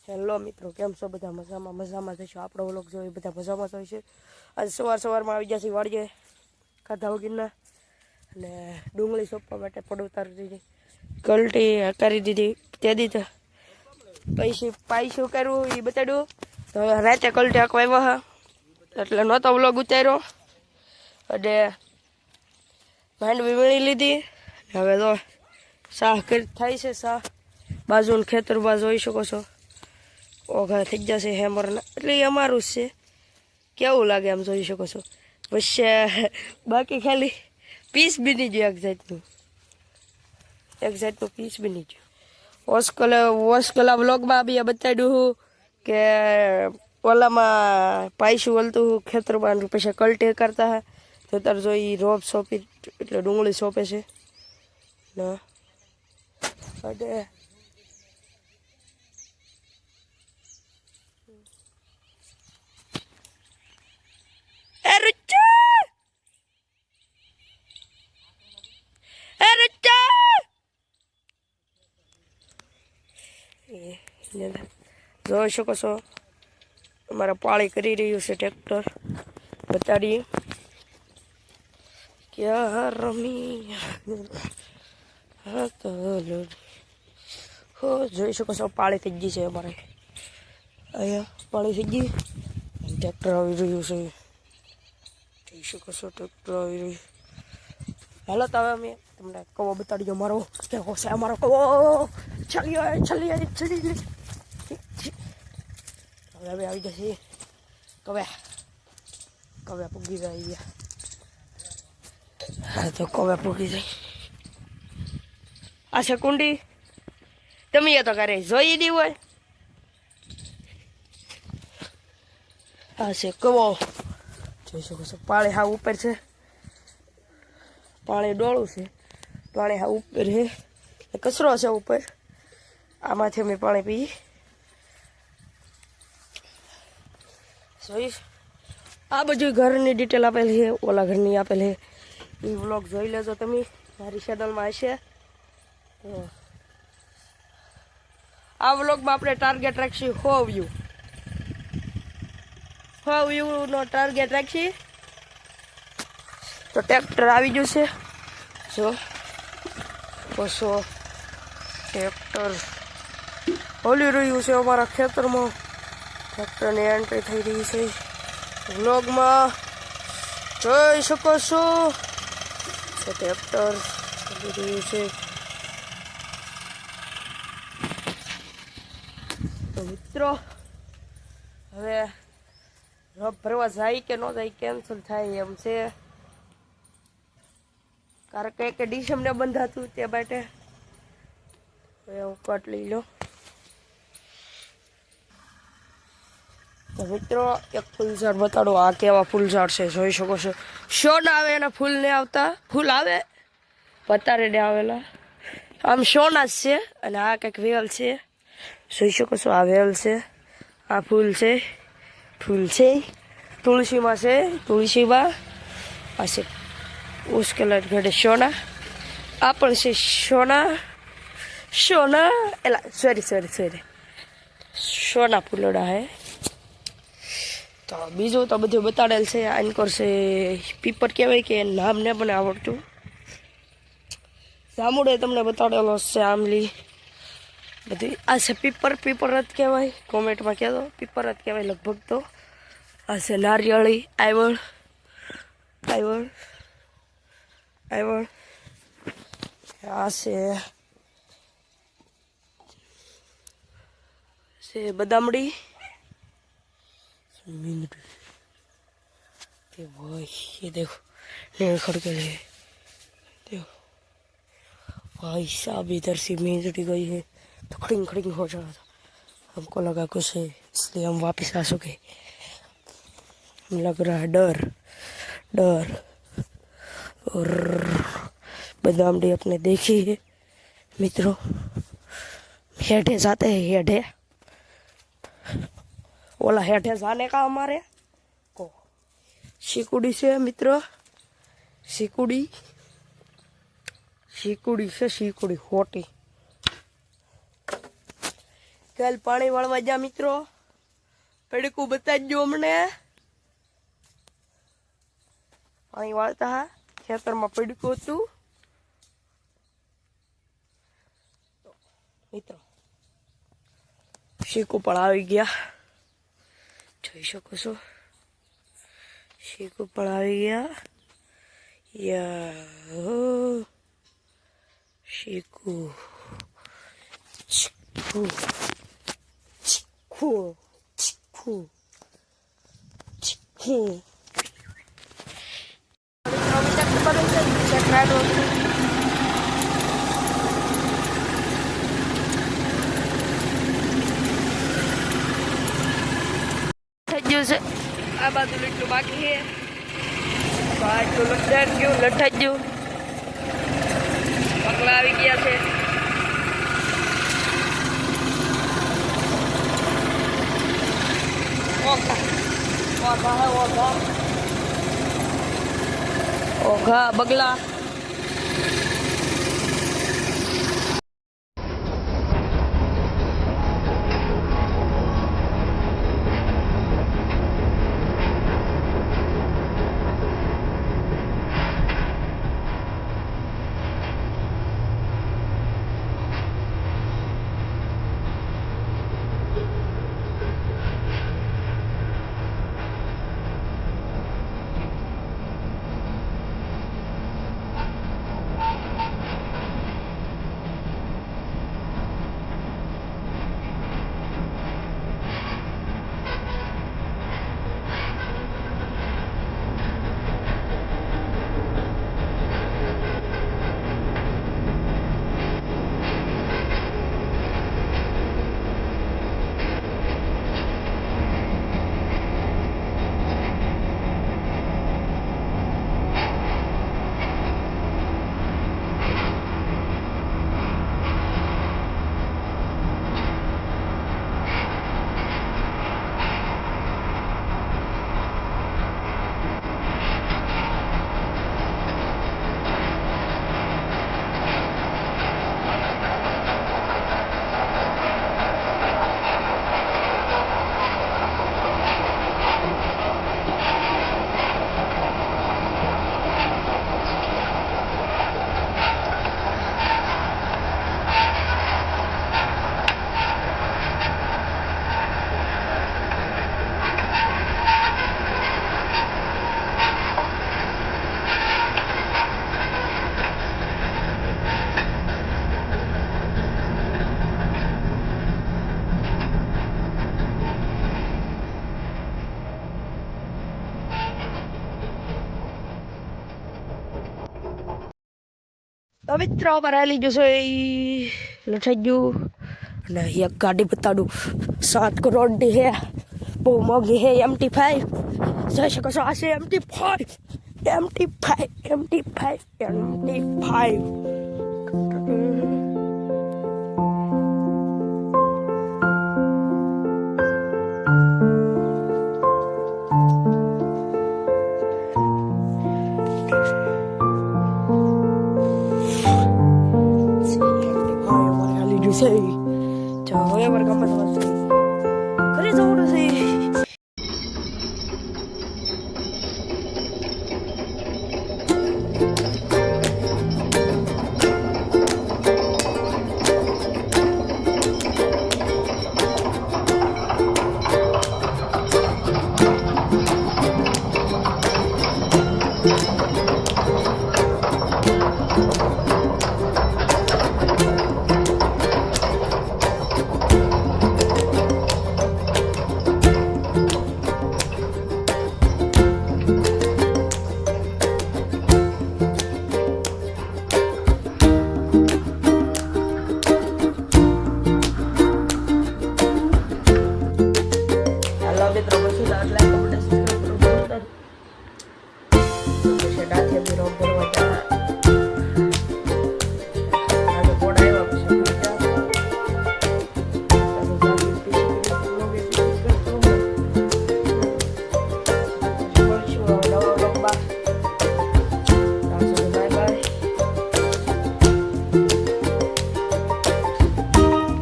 Hello મિત્રો, કેમ છો બધા? મજામાં થશો? આપણો વ્લોગ જોઈ બધા મજામાં જ હોય છે. આજે સવારમાં આવી ગયા છે વાડીએ ખાધા વગરના, અને ડુંગળી સોંપવા માટે પડ ઉતારી દીધી, કલટી કરી દીધી. તે દીધે પૈસું કર્યું એ બતાડ્યું. તો રાતે કલટી આંકવા આવ્યા એટલે નહોતો વ્લોગ ઉતાર્યો, અને માંડવી વીણી લીધી. હવે તો શાહ થાય છે, શાહ બાજુનું ખેતરમાં જોઈ શકો છો. ઓઘા થઈ જશે હેમરના, એટલે એ અમારું જ છે. કેવું લાગે આમ જોઈ શકો છો. પછી બાકી ખાલી પીસ બની ગયું, એક જાતનું પીસ બની ગયું. વોસ્કલા વ્લોગમાં બી બતાડ્યું કે ઓલામાં પાયસું વળતું ખેતરમાં, પછી કલટી કરતા તો તાર જોઈ રોપ સોંપી એટલે ડુંગળી સોંપે છે ને. જોઈ શકો છો અમારા પાળી કરી રહ્યું છે ટ્રેક્ટર. બતાડીએ ક્યાં રમી હો. જોઈ શકો છો પાળી થઈ ગઈ છે અમારે અહીંયા. પાળી થઈ ગઈ, ટ્રેક્ટર આવી રહ્યું છે. જોઈ શકો છો ટ્રેક્ટર આવી રહ્યું. હાલો તો હવે અમે તમને કવો બતાડી દો મારો કેવો છે અમારો કવો. છલી હવે આવી જશે કવે પૂગી જાય. હા તો કવે પૂગી જાય. આ છે કુંડી, તમે એ તો કરે જોઈ દી હોય. આ છે કવો, જોઈ શકો છો. પાણી હા ઉપર છે, પાણી ડોળું છે, પાણી હા ઉપર છે, કચરો છે ઉપર. આમાંથી અમે પાણી પીએ. જોઈશ આ બધું ઘરની ડિટેલ આપેલી છે, ઓલા ઘરની આપેલી છે. એ વ્લોગ જોઈ લેજો તમે, મારી ચેનલમાં હશે. આ વ્લોગમાં આપણે ટાર્ગેટ રાખીએ 100 વ્યૂ. 100 વ્યૂનો ટાર્ગેટ રાખીએ તો ટ્રેક્ટર આવી ગયું છે. જો બસો ટ્રેક્ટર ઓલી રહ્યું છે અમારા ખેતરમાં. ટ્રેક્ટરની એન્ટ્રી થઈ રહી છે વ્લોગમાં, જોઈ શકો છો. ટ્રેક્ટર આવી રહ્યું છે. તો મિત્રો હવે રબ ભરવા જાય કે ન જાય, કેન્સલ થાય એમ છે. કારણ કે એક ડીસમને બંધાતું તે માટે હું કટ લઈ લો. તો મિત્રો એક ફૂલઝાડ બતાડો. આ કેવા ફૂલઝાડ છે જોઈ શકો છો. શો ના આવે એના ફૂલ ને આવતા, ફૂલ આવે પતારે ને આવેલા. આમ શોના જ છે. અને આ કંઈક વેલ છે, જોઈ શકો છો. આ વેલ છે, આ ફૂલ છે, તુલસીમાં છે, તુલસીમાં. આ છે ઉશ્કેલા ઘડે સોના. આ પણ છે સોના એલા સોરી સોના ફૂલડા હે. તો બીજું તો બધું બતાડેલ છે. આનકોર છે પીપર કહેવાય કે નામ ને પણ આવડતું. જામુડે તમને બતાડેલો છે, આમલી બધી. આ છે પીપર જ કહેવાય, કોમેન્ટમાં કહેતો પીપર જ કહેવાય લગભગ તો. આ છે નારિયેળી, આવળ. આ છે બદામડી. ये देखो नेड़ खड़के ले, देखो भाई साहब इधर से मेजड़ी गई है तो खड़िंग हो जा रहा था. हमको लगा कुछ है इसलिए हम वापस आ सके. लग रहा है डर. और बदामडी अपने देखी है मित्रों. हेठे जाते हैं, हेठे ओला हेठे जाने का हमारे को सीकुड़ी से मित्र. सीकुड़ी से सीकुड़ी होटी. કાલ પાણી વાળવા જા મિત્રો, પડીકું બતાવજો અમને. પાણી વાળતા હા, ખેતરમાં પડીકું હતું મિત્રો. શીકુ પણ આવી ગયા, જોઈ શકો છો. શીકુ પણ આવી ગયા. યા શીકુ ચીકુ ચીકુ ચીકુ ચીકુ. આ બાજુ લીટલું બાકી છે, આટલું લટાઈ ગયું. પગલા આવી ગયા છે. ઓઘા બગલા. તો મિત્રો ભરાયેલી જોશો એ લઠાઈ ગયું. અને એક ગાડી બતાડું 7 કરોડની હે, બહુ મોંઘી હે. MT5 જોઈ શકો છો. આ છે MT5.